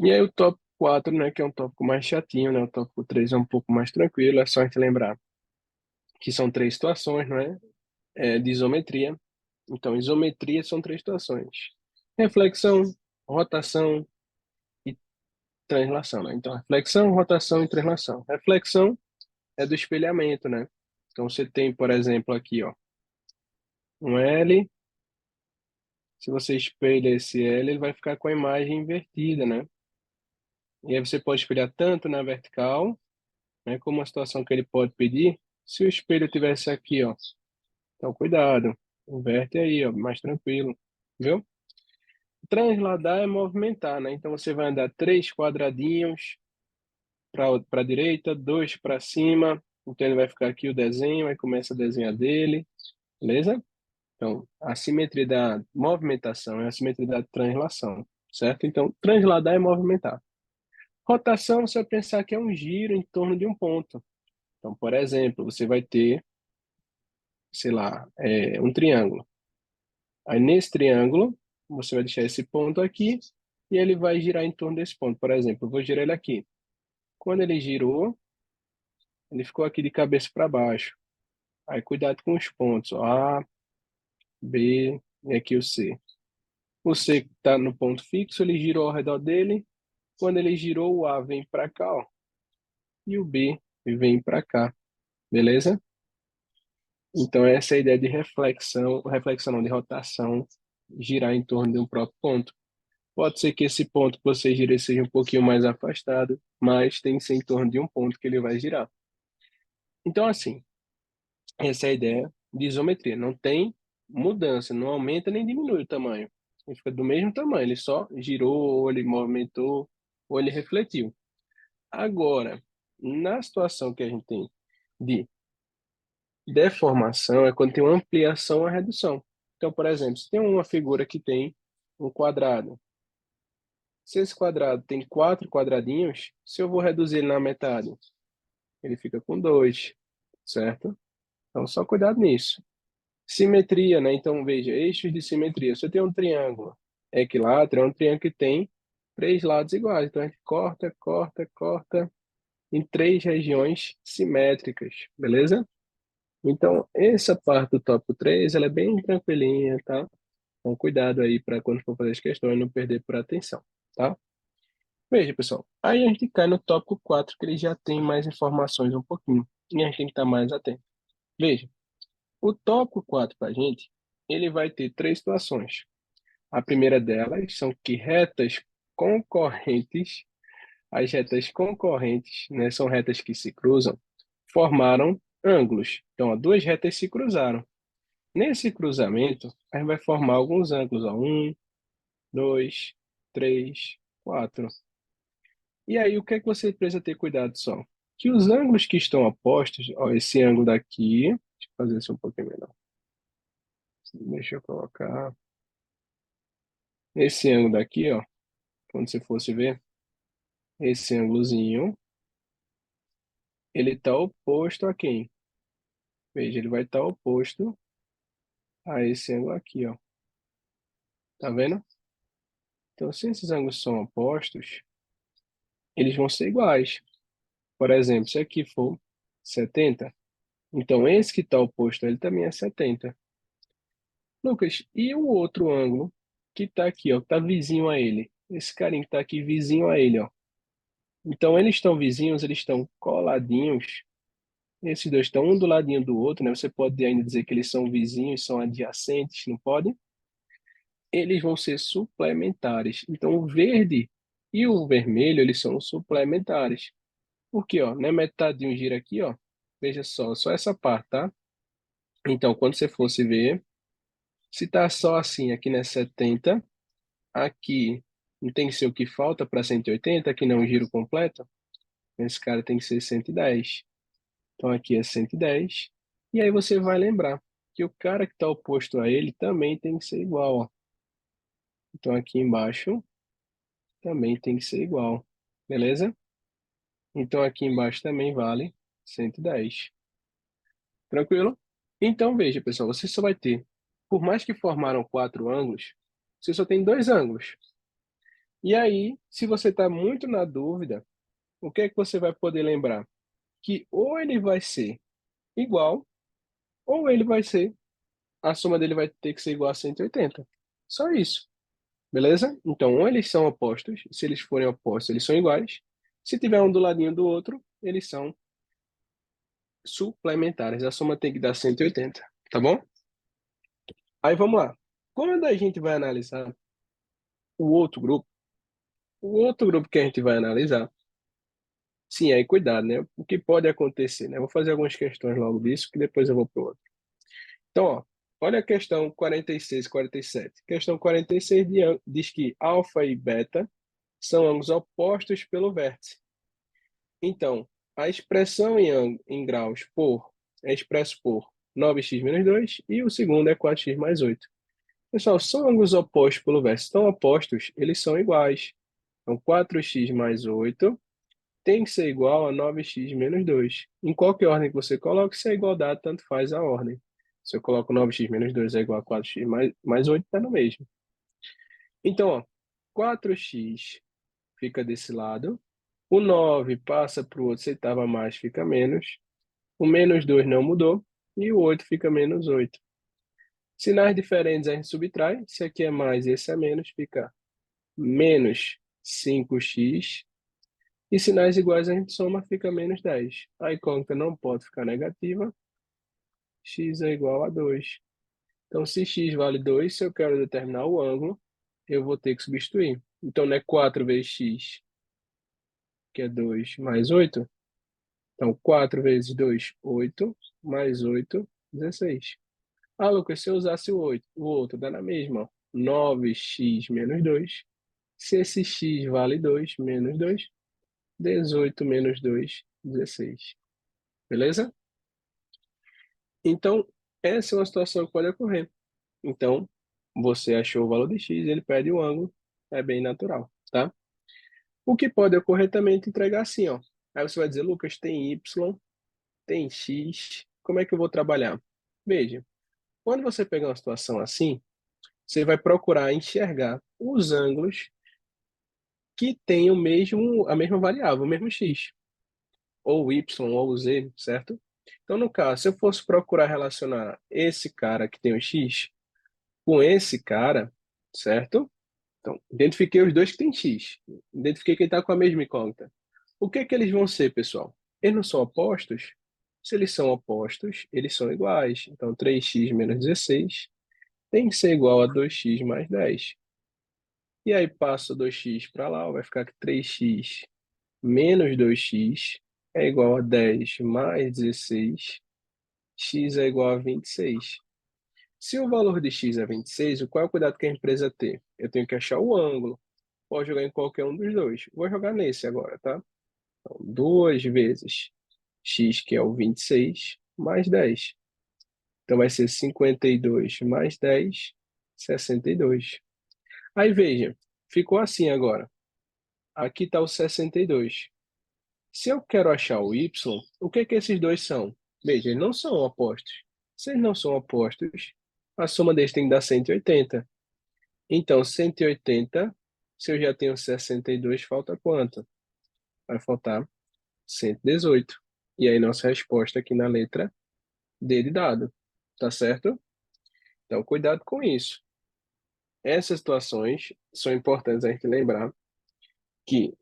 E aí o tópico 4, né, que é um tópico mais chatinho, né? O tópico 3 é um pouco mais tranquilo, é só a gente lembrar que são três situações, não é? De isometria. Então, isometria são três situações: reflexão, rotação e translação, né? Então, reflexão, rotação e translação. Reflexão é do espelhamento, né? Então, você tem, por exemplo, aqui, ó, um L. Se você espelha esse L, ele vai ficar com a imagem invertida, né? E aí você pode espelhar tanto na vertical, né, como a situação que ele pode pedir, se o espelho tivesse aqui, ó. Então, cuidado. Inverte aí, ó, mais tranquilo. Viu? Transladar é movimentar, né? Então, você vai andar três quadradinhos para a direita, dois para cima. Então, ele vai ficar aqui o desenho, aí começa a desenhar dele. Beleza? Então, a simetria da movimentação é a simetria da translação, certo? Então, transladar é movimentar. Rotação, você vai pensar que é um giro em torno de um ponto. Então, por exemplo, você vai ter, sei lá, um triângulo. Aí, nesse triângulo, você vai deixar esse ponto aqui e ele vai girar em torno desse ponto. Por exemplo, eu vou girar ele aqui. Quando ele girou, ele ficou aqui de cabeça para baixo. Aí, cuidado com os pontos, ó, A, B e aqui o C. O C está no ponto fixo, ele girou ao redor dele. Quando ele girou, o A vem para cá, ó, e o B vem para cá, beleza? Então, essa é a ideia de reflexão, reflexão não, de rotação, girar em torno de um próprio ponto. Pode ser que esse ponto que você gira seja um pouquinho mais afastado, mas tem que ser em torno de um ponto que ele vai girar. Então, assim, essa é a ideia de isometria. Não tem mudança, não aumenta nem diminui o tamanho. Ele fica do mesmo tamanho, ele só girou, ou ele movimentou, ou ele refletiu. Agora, na situação que a gente tem de deformação, é quando tem uma ampliação ou redução. Então, por exemplo, se tem uma figura que tem um quadrado, se esse quadrado tem quatro quadradinhos, se eu vou reduzir ele na metade, ele fica com dois, certo? Então, só cuidado nisso. Simetria, né? Então, veja, eixos de simetria. Se eu tenho um triângulo equilátero, é um triângulo que tem três lados iguais. Então, a gente corta, corta, corta em três regiões simétricas, beleza? Então, essa parte do tópico 3, ela é bem tranquilinha, tá? Então, cuidado aí para quando for fazer as questões não perder por atenção, tá? Veja, pessoal, aí a gente cai no tópico 4, que ele já tem mais informações um pouquinho, e a gente tem que estar mais atento. Veja, o tópico 4 para a gente, ele vai ter três situações. A primeira delas são que retas concorrentes, as retas concorrentes, né, são retas que se cruzam, formaram ângulos. Então, ó, duas retas se cruzaram. Nesse cruzamento, a gente vai formar alguns ângulos, ó, um, dois, três, quatro. E aí, o que é que você precisa ter cuidado só? Que os ângulos que estão opostos, ó, esse ângulo daqui, deixa eu fazer isso um pouquinho melhor. Deixa eu colocar. Esse ângulo daqui, ó, quando você fosse ver, esse ângulozinho, ele está oposto a quem? Veja, ele vai estar oposto a esse ângulo aqui, ó. Tá vendo? Então, se esses ângulos são opostos, eles vão ser iguais. Por exemplo, se aqui for 70, então esse que está oposto a ele também é 70. Lucas, e o outro ângulo que está aqui, ó, que está vizinho a ele? Esse carinha que está aqui vizinho a ele, ó. Então eles estão vizinhos, eles estão coladinhos. Esses dois estão um do ladinho do outro, né? Você pode ainda dizer que eles são vizinhos, são adjacentes, não pode? Eles vão ser suplementares. Então o verde e o vermelho, eles são suplementares. Porque, ó, né, metade de um giro aqui, ó. Veja só essa parte, tá? Então, quando você fosse ver, se tá só assim, aqui na 70, aqui não tem que ser o que falta para 180, aqui não é um giro completo, esse cara tem que ser 110. Então, aqui é 110. E aí você vai lembrar que o cara que está oposto a ele também tem que ser igual, ó. Então, aqui embaixo também tem que ser igual, beleza? Então, aqui embaixo também vale 110. Tranquilo? Então, veja, pessoal, você só vai ter, por mais que formaram quatro ângulos, você só tem dois ângulos. E aí, se você está muito na dúvida, o que é que você vai poder lembrar? Que ou ele vai ser igual, ou ele vai ser, a soma dele vai ter que ser igual a 180. Só isso, beleza? Então, ou eles são opostos, se eles forem opostos, eles são iguais. Se tiver um do ladinho do outro, eles são suplementares. A soma tem que dar 180, tá bom? Aí vamos lá. Quando a gente vai analisar o outro grupo, o outro grupo que a gente vai analisar, sim, aí cuidado, né? O que pode acontecer, né? Eu vou fazer algumas questões logo disso, que depois eu vou para o outro. Então, ó, olha a questão 46, 47. Questão 46 diz que alfa e beta são ângulos opostos pelo vértice. Então, a expressão em graus é expresso por 9x menos 2 e o segundo é 4x mais 8. Pessoal, são ângulos opostos pelo vértice. Estão opostos, eles são iguais. Então, 4x mais 8 tem que ser igual a 9x menos 2. Em qualquer ordem que você coloque, se é igualdade, tanto faz a ordem. Se eu coloco 9x menos 2 é igual a 4x mais 8, está no mesmo. Então, ó, 4x fica desse lado. O 9 passa para o outro, se estava mais, fica menos. O menos 2 não mudou. E o 8 fica menos 8. Sinais diferentes a gente subtrai. Se aqui é mais e esse é menos, fica menos 5x. E sinais iguais a gente soma, fica menos 10. A incógnita não pode ficar negativa. X é igual a 2. Então, se x vale 2, se eu quero determinar o ângulo, eu vou ter que substituir. Então, não é 4 vezes x, que é 2, mais 8. Então, 4 vezes 2, 8, mais 8, 16. Ah, Lucas, se eu usasse o 8, o outro dá na mesma, ó. 9x menos 2. Se esse x vale 2, menos 2, 18 menos 2, 16. Beleza? Então, essa é uma situação que pode ocorrer. Então, você achou o valor de x, ele pede o ângulo, é bem natural, tá? O que pode ocorrer também é te entregar assim, ó. Aí você vai dizer, Lucas, tem y, tem x, como é que eu vou trabalhar? Veja, quando você pegar uma situação assim, você vai procurar enxergar os ângulos que têm a mesma variável, o mesmo x, ou y, ou z, certo? Então, no caso, se eu fosse procurar relacionar esse cara que tem o x com esse cara, certo? Então, identifiquei os dois que têm x. Identifiquei quem está com a mesma incógnita. O que é que eles vão ser, pessoal? Eles não são opostos? Se eles são opostos, eles são iguais. Então, 3x menos 16 tem que ser igual a 2x mais 10. E aí, passo 2x para lá, vai ficar que 3x menos 2x é igual a 10 mais 16. X é igual a 26. Se o valor de x é 26, qual é o cuidado que a empresa tem? Eu tenho que achar o ângulo. Pode jogar em qualquer um dos dois. Vou jogar nesse agora, tá? Então, 2 vezes x, que é o 26, mais 10. Então, vai ser 52 mais 10, 62. Aí, veja, ficou assim agora. Aqui está o 62. Se eu quero achar o y, o que é que esses dois são? Veja, eles não são opostos. Se eles não são opostos, a soma deles tem que dar 180. Então, 180, se eu já tenho 62, falta quanto? Vai faltar 118. E aí, nossa resposta aqui na letra D de dado. Tá certo? Então, cuidado com isso. Essas situações são importantes a gente lembrar que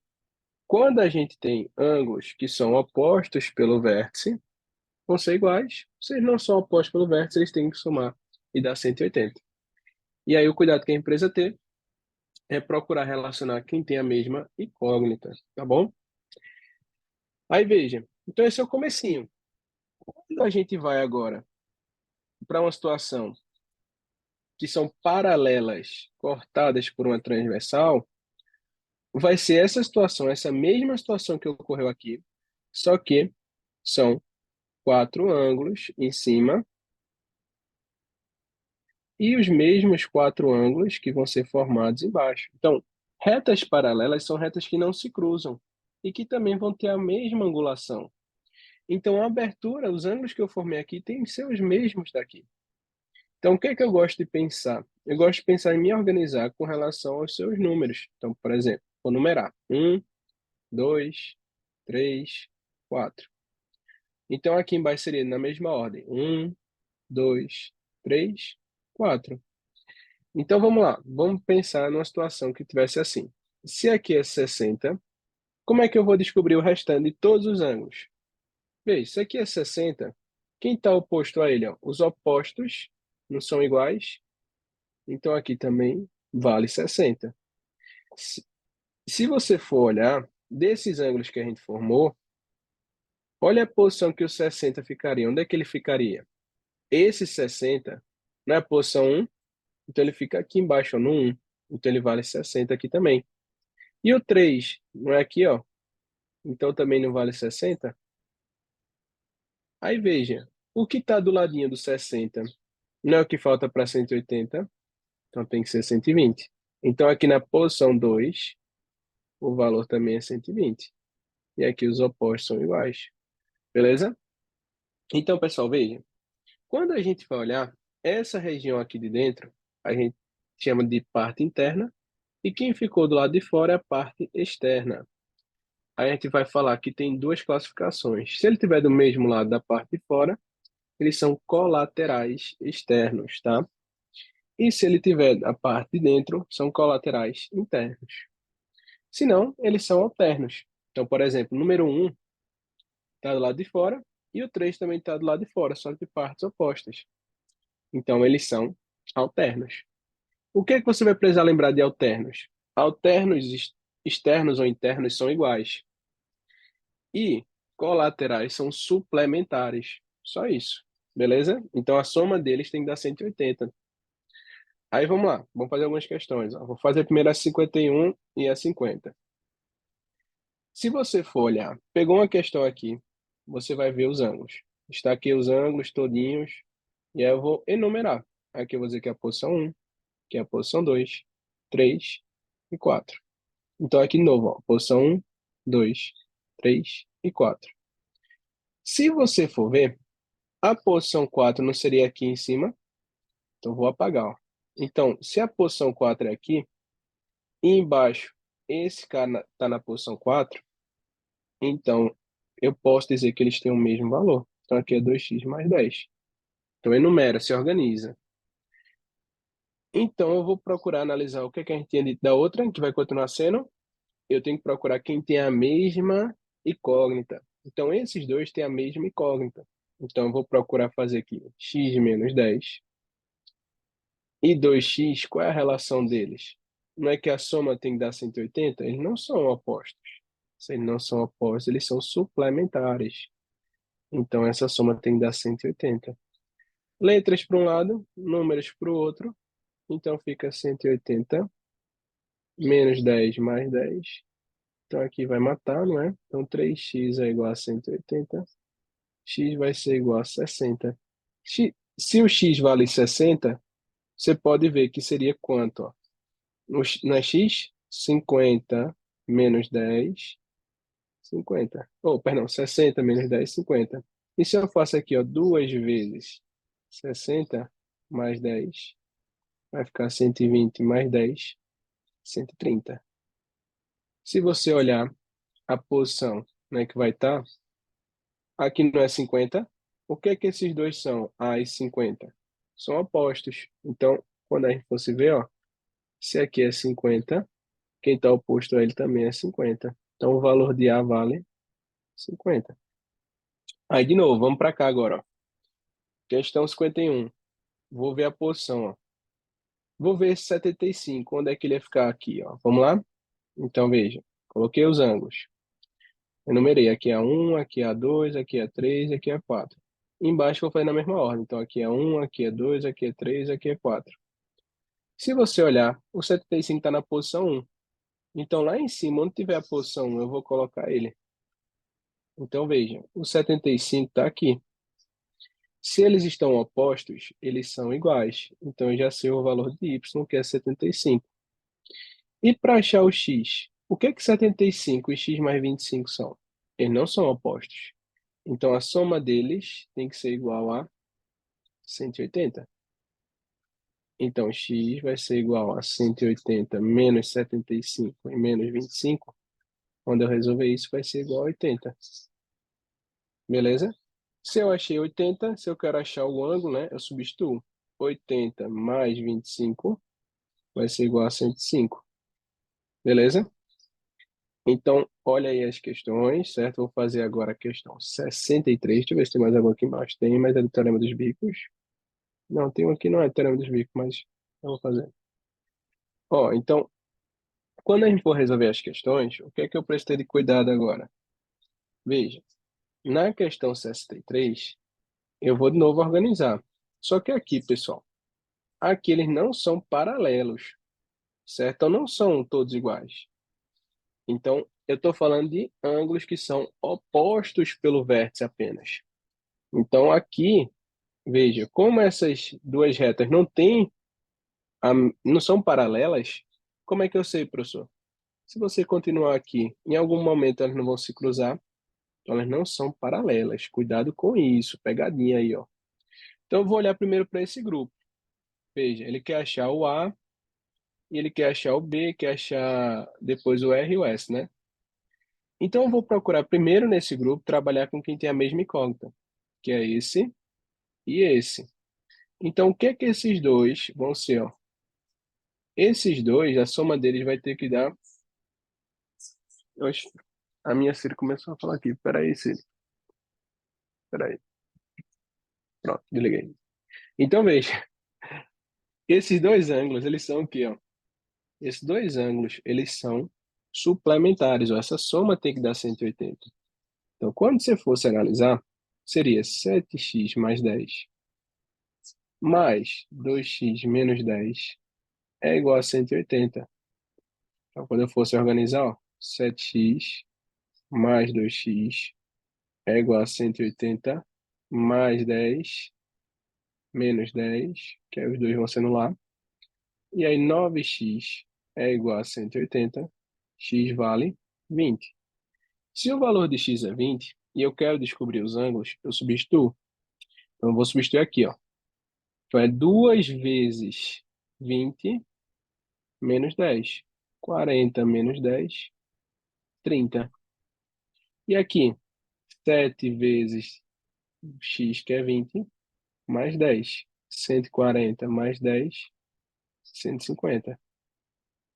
quando a gente tem ângulos que são opostos pelo vértice, vão ser iguais. Se eles não são opostos pelo vértice, eles têm que somar e dar 180. E aí, o cuidado que a empresa tem é procurar relacionar quem tem a mesma incógnita, tá bom? Aí, veja. Então, esse é o comecinho. Quando a gente vai agora para uma situação que são paralelas, cortadas por uma transversal, vai ser essa situação, essa mesma situação que ocorreu aqui, só que são quatro ângulos em cima e os mesmos quatro ângulos que vão ser formados embaixo. Então, retas paralelas são retas que não se cruzam e que também vão ter a mesma angulação. Então, a abertura, os ângulos que eu formei aqui têm que ser os mesmos daqui. Então, o que é que eu gosto de pensar? eu gosto de pensar em me organizar com relação aos seus números. Então, por exemplo, vou numerar 1, 2, 3, 4. Então, aqui embaixo seria na mesma ordem. 1, 2, 3, 4. Então, vamos lá. Vamos pensar numa situação que tivesse assim. Se aqui é 60, como é que eu vou descobrir o restante de todos os ângulos? Veja, se aqui é 60, quem está oposto a ele? Ó? Os opostos não são iguais, então aqui também vale 60. Se, se você for olhar, desses ângulos que a gente formou, olha a posição que o 60 ficaria. Onde é que ele ficaria? Esse 60 não é a posição 1, então ele fica aqui embaixo, ó, no 1. Então ele vale 60 aqui também. E o 3 não é aqui, ó. Então também não vale 60. Aí veja, o que está do ladinho do 60 não é o que falta para 180, então tem que ser 120. Então aqui na posição 2, o valor também é 120. E aqui os opostos são iguais. Beleza? Então, pessoal, veja. Quando a gente vai olhar, essa região aqui de dentro, a gente chama de parte interna, e quem ficou do lado de fora é a parte externa. Aí a gente vai falar que tem duas classificações. Se ele estiver do mesmo lado da parte de fora, eles são colaterais externos, tá? E se ele tiver a parte de dentro, são colaterais internos. Se não, eles são alternos. Então, por exemplo, o número 1 está do lado de fora e o 3 também está do lado de fora, só de partes opostas. Então, eles são alternos. O que é que você vai precisar lembrar de alternos? Alternos externos ou internos são iguais. E colaterais são suplementares. Só isso. Beleza? Então, a soma deles tem que dar 180. Aí vamos lá, vamos fazer algumas questões. Ó. Vou fazer primeiro a 51 e a 50. Se você for olhar, pegou uma questão aqui, você vai ver os ângulos. Está aqui os ângulos todinhos, e aí eu vou enumerar. Aqui eu vou dizer que é a posição 1, que é a posição 2, 3 e 4. Então aqui de novo, ó, posição 1, 2, 3 e 4. Se você for ver, a posição 4 não seria aqui em cima, então vou apagar. Ó. Então, se a posição 4 é aqui, e embaixo esse cara está na posição 4, então eu posso dizer que eles têm o mesmo valor. Então aqui é 2x mais 10. Então enumera, se organiza. Então eu vou procurar analisar o que, é que a gente tinha dito da outra, que vai continuar sendo. Eu tenho que procurar quem tem a mesma incógnita. Então esses dois têm a mesma incógnita. Então eu vou procurar fazer aqui x menos 10 e 2x, qual é a relação deles? Não é que a soma tem que dar 180? Eles não são opostos. Se eles não são opostos, eles são suplementares. Então, essa soma tem que dar 180. Letras para um lado, números para o outro. Então, fica 180 menos 10 mais 10. Então, aqui vai matar, não é? Então, 3x é igual a 180. X vai ser igual a 60. Se o x vale 60, você pode ver que seria quanto? Ó? Não é x? 50 menos 10, 50. Oh, perdão, 60 menos 10, 50. E se eu faço aqui, ó, duas vezes 60 mais 10, vai ficar 120 mais 10, 130. Se você olhar a posição, né, que vai estar, aqui não é 50. O que é que esses dois são? A e 50. São opostos. Então, quando a gente fosse ver, ó, se aqui é 50, quem está oposto a ele também é 50. Então, o valor de A vale 50. Aí, de novo, vamos para cá agora, ó. Questão 51. Vou ver a posição, ó. Vou ver esse 75, onde é que ele ia ficar aqui, ó. Vamos lá? Então, veja. Coloquei os ângulos. Enumerei. Aqui é 1, aqui é 2, aqui é 3, aqui é 4. Embaixo vou fazer na mesma ordem. Então, aqui é 1, aqui é 2, aqui é 3, aqui é 4. Se você olhar, o 75 está na posição 1. Então, lá em cima, onde tiver a posição 1, eu vou colocar ele. Então, veja. O 75 está aqui. Se eles estão opostos, eles são iguais. Então, eu já sei o valor de y, que é 75. E para achar o x, o que é que 75 e x mais 25 são? Eles não são opostos. Então, a soma deles tem que ser igual a 180. Então, x vai ser igual a 180 menos 75 e menos 25. Quando eu resolver isso, vai ser igual a 80. Beleza? Se eu achei 80, se eu quero achar o ângulo, né, eu substituo. 80 mais 25 vai ser igual a 105. Beleza? Então, olha aí as questões, certo? Vou fazer agora a questão 63. Deixa eu ver se tem mais alguma aqui embaixo. Tem, mas é do Teorema dos Bicos. Não, tem um aqui, não é Teorema dos Bicos, mas eu vou fazer. Ó, então, quando a gente for resolver as questões, o que é que eu prestei de cuidado agora? Veja, na questão 63, eu vou de novo organizar. Só que aqui, pessoal, aqui eles não são paralelos, certo? Então, não são todos iguais. Então, eu estou falando de ângulos que são opostos pelo vértice apenas. Então, aqui, veja, como essas duas retas não são paralelas, como é que eu sei, professor? Se você continuar aqui, em algum momento elas não vão se cruzar, então elas não são paralelas. Cuidado com isso, pegadinha aí, ó. Então, eu vou olhar primeiro para esse grupo. Veja, ele quer achar o A, e ele quer achar o B, quer achar depois o R e o S, né? Então, eu vou procurar primeiro nesse grupo trabalhar com quem tem a mesma incógnita, que é esse e esse. Então, o que é que esses dois vão ser, ó? Esses dois, a soma deles vai ter que dar. Oxe, a minha Siri começou a falar aqui. Peraí, Siri. Peraí. Pronto, desliguei. Então, veja, esses dois ângulos, eles são o quê, ó? Esses dois ângulos, eles são suplementares, ó. Essa soma tem que dar 180. Então, quando você fosse analisar, seria 7x mais 10 mais 2x menos 10 é igual a 180. Então, quando eu fosse organizar, ó, 7x mais 2x é igual a 180 mais 10 menos 10, que aí os dois vão se anular. E aí 9x é igual a 180, x vale 20. Se o valor de x é 20 e eu quero descobrir os ângulos, eu substituo. Então eu vou substituir aqui, ó. Então é 2 vezes 20 menos 10. 40 menos 10, 30. E aqui, 7 vezes x, que é 20, mais 10. 140 mais 10, 150.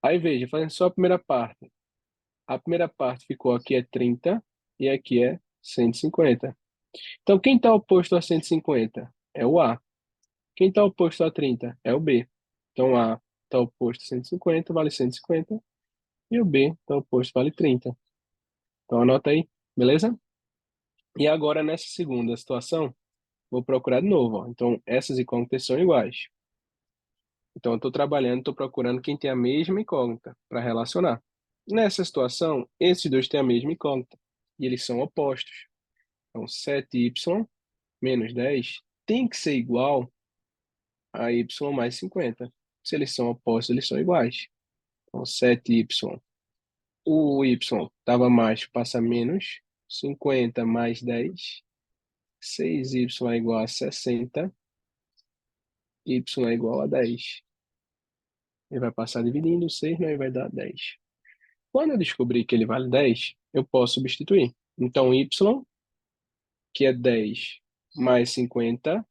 Aí veja, fazendo só a primeira parte. A primeira parte ficou aqui é 30 e aqui é 150. Então, quem está oposto a 150 é o A. Quem está oposto a 30 é o B. Então, A está oposto a 150, vale 150. E o B está oposto, vale 30. Então, anota aí, beleza? E agora, nessa segunda situação, vou procurar de novo. Ó. Então, essas incógnitas são iguais. Então, eu estou trabalhando, estou procurando quem tem a mesma incógnita para relacionar. Nessa situação, esses dois têm a mesma incógnita e eles são opostos. Então, 7y menos 10 tem que ser igual a y mais 50. Se eles são opostos, eles são iguais. Então, 7y, o y estava mais, passa menos. 50 mais 10, 6y é igual a 60, y é igual a 10. Ele vai passar dividindo, 6, né, e vai dar 10. Quando eu descobrir que ele vale 10, eu posso substituir. Então, y, que é 10 mais 50,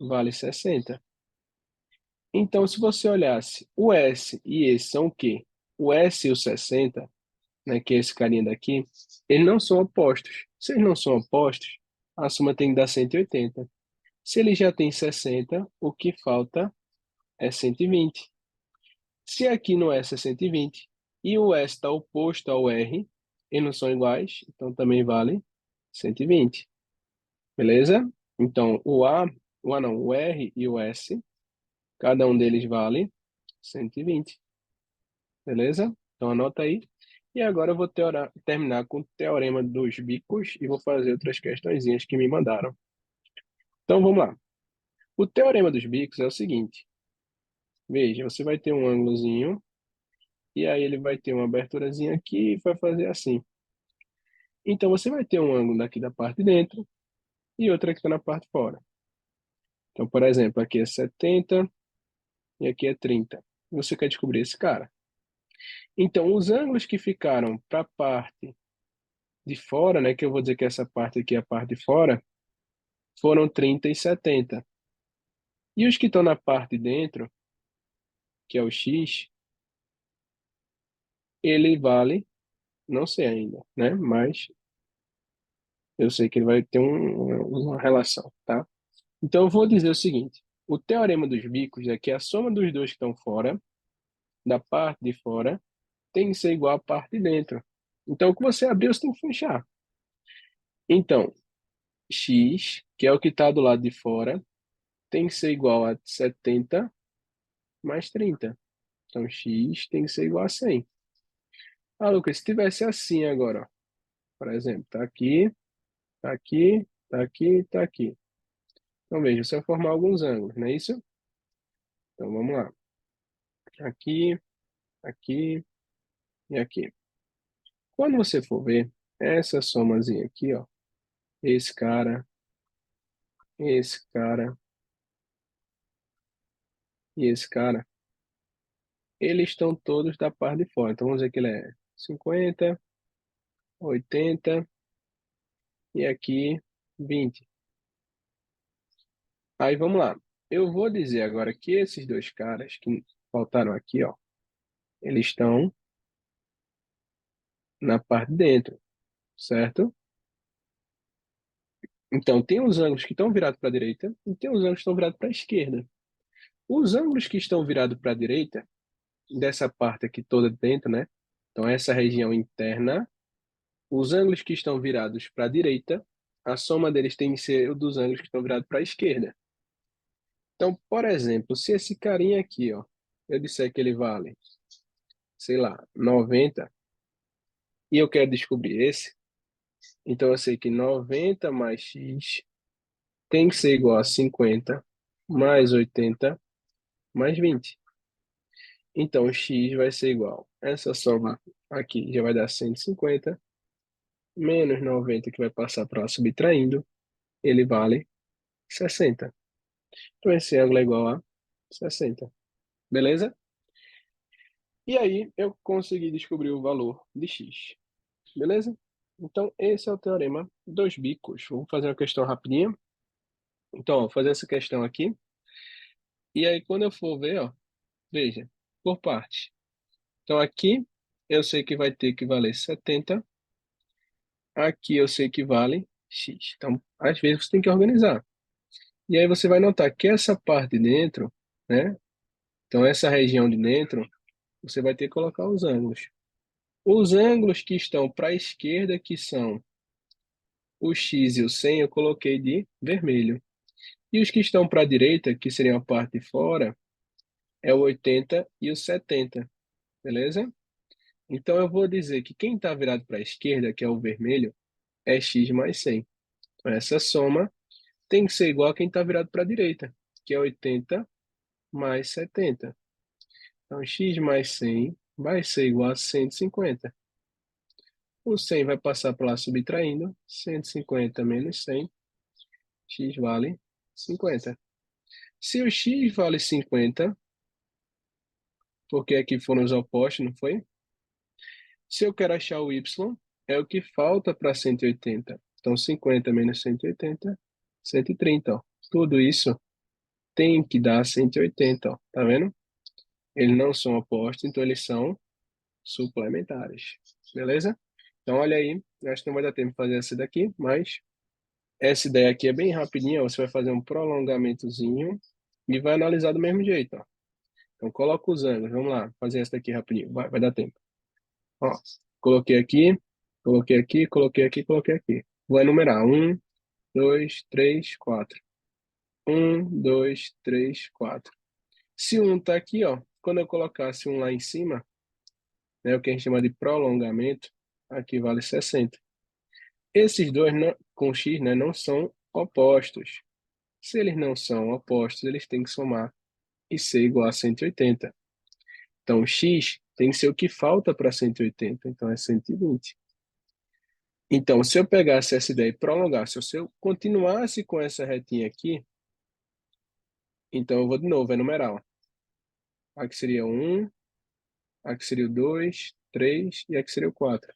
vale 60. Então, se você olhasse o S e esse são o quê? O S e o 60, né, que é esse carinha daqui, eles não são opostos. Se eles não são opostos, a soma tem que dar 180. Se ele já tem 60, o que falta é 120. Se aqui no S é 120 e o S está oposto ao R, eles não são iguais, então também vale 120. Beleza? Então, o R e o S, cada um deles vale 120. Beleza? Então, anota aí. E agora eu vou terminar com o teorema dos bicos e vou fazer outras questõezinhas que me mandaram. Então, vamos lá. O teorema dos bicos é o seguinte. Veja, você vai ter um ângulozinho e aí ele vai ter uma aberturazinha aqui e vai fazer assim. Então, você vai ter um ângulo daqui da parte de dentro e outro aqui na parte de fora. Então, por exemplo, aqui é 70 e aqui é 30. Você quer descobrir esse cara. Então, os ângulos que ficaram para a parte de fora, né, que eu vou dizer que essa parte aqui é a parte de fora, foram 30 e 70. E os que estão na parte de dentro, que é o x, ele vale, não sei ainda, né, mas eu sei que ele vai ter uma relação, tá? Então, eu vou dizer o seguinte, o teorema dos bicos é que a soma dos dois que estão fora, da parte de fora, tem que ser igual à parte de dentro. Então, o que você abriu, você tem que fechar. Então, x, que é o que está do lado de fora, tem que ser igual a 70 mais 30. Então, x tem que ser igual a 100. Ah, Lucas, se tivesse assim agora, ó, por exemplo, tá aqui, tá aqui, tá aqui, tá aqui. Então, veja, se eu formar alguns ângulos, não é isso? Então, vamos lá. Aqui, aqui e aqui. Quando você for ver, essa somazinha aqui, ó, esse cara e esse cara, eles estão todos da parte de fora. Então, vamos dizer que ele é 50, 80 e aqui 20. Aí, vamos lá. Eu vou dizer agora que esses dois caras que faltaram aqui, ó, eles estão na parte de dentro, certo? Então, tem os ângulos que estão virados para a direita e tem os ângulos que estão virados para a esquerda. Os ângulos que estão virados para a direita, dessa parte aqui toda dentro, né? Então, essa região interna, os ângulos que estão virados para a direita, a soma deles tem que ser o dos ângulos que estão virados para a esquerda. Então, por exemplo, se esse carinha aqui, ó, eu disser que ele vale, sei lá, 90, e eu quero descobrir esse, então eu sei que 90 mais x tem que ser igual a 50 mais 80 mais 20. Então, x vai ser igual. Essa soma aqui já vai dar 150, menos 90 que vai passar para lá subtraindo, ele vale 60. Então, esse ângulo é igual a 60. Beleza? E aí, eu consegui descobrir o valor de x. Beleza? Então, esse é o teorema dos bicos. Vamos fazer uma questão rapidinha. Então, ó, vou fazer essa questão aqui. E aí, quando eu for ver, ó, veja, por parte. Então, aqui eu sei que vai ter que valer 70. Aqui eu sei que vale x. Então, às vezes você tem que organizar. E aí você vai notar que essa parte de dentro, né? Então, essa região de dentro, você vai ter que colocar os ângulos. Os ângulos que estão para a esquerda, que são o x e o 100, eu coloquei de vermelho. E os que estão para a direita, que seriam a parte de fora, é o 80 e o 70. Beleza? Então, eu vou dizer que quem está virado para a esquerda, que é o vermelho, é x mais 100. Então, essa soma tem que ser igual a quem está virado para a direita, que é 80 mais 70. Então, x mais 100 vai ser igual a 150. O 100 vai passar para lá subtraindo. 150 menos 100, x vale 50. Se o x vale 50, porque aqui foram os opostos, não foi? Se eu quero achar o y, é o que falta para 180. Então, 50 menos 180, 130. Ó. Tudo isso tem que dar 180. Ó. Tá vendo? Eles não são opostos, então eles são suplementares. Beleza? Então, olha aí. Eu acho que não vai dar tempo de fazer essa daqui, mas essa ideia aqui é bem rapidinha. Ó. Você vai fazer um prolongamentozinho e vai analisar do mesmo jeito. Ó. Então, coloca os ângulos. Vamos lá, fazer essa daqui rapidinho. Vai dar tempo. Ó, coloquei aqui, coloquei aqui, coloquei aqui, coloquei aqui. Vou enumerar. 1, 2, 3, 4. 1, 2, 3, 4. Se um está aqui, ó, quando eu colocasse um lá em cima, né, o que a gente chama de prolongamento, aqui vale 60. Esses dois com x, né, não são opostos. Se eles não são opostos, eles têm que somar e ser igual a 180. Então, x tem que ser o que falta para 180, então é 120. Então, se eu pegasse essa ideia e prolongasse, se eu continuasse com essa retinha aqui, então eu vou de novo, é numeral. Aqui seria 1, aqui seria o 2, 3 e aqui seria o 4.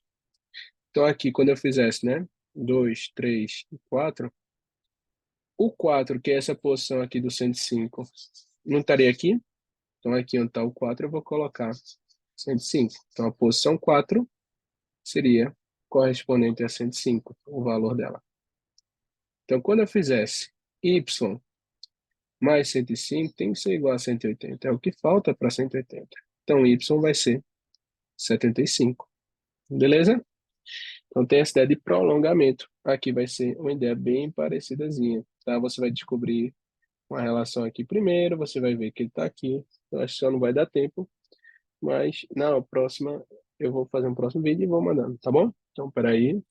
Então aqui, quando eu fizesse, né? 2, 3 e 4, o 4, que é essa posição aqui do 105, não estaria aqui? Então aqui onde está o 4, eu vou colocar 105. Então a posição 4 seria correspondente a 105, o valor dela. Então quando eu fizesse y mais 105 tem que ser igual a 180. É o que falta para 180. Então, y vai ser 75. Beleza? Então, tem essa ideia de prolongamento. Aqui vai ser uma ideia bem parecidazinha. Tá? Você vai descobrir uma relação aqui primeiro, você vai ver que ele está aqui. Eu acho que só não vai dar tempo, mas na próxima eu vou fazer um próximo vídeo e vou mandando, tá bom? Então, peraí.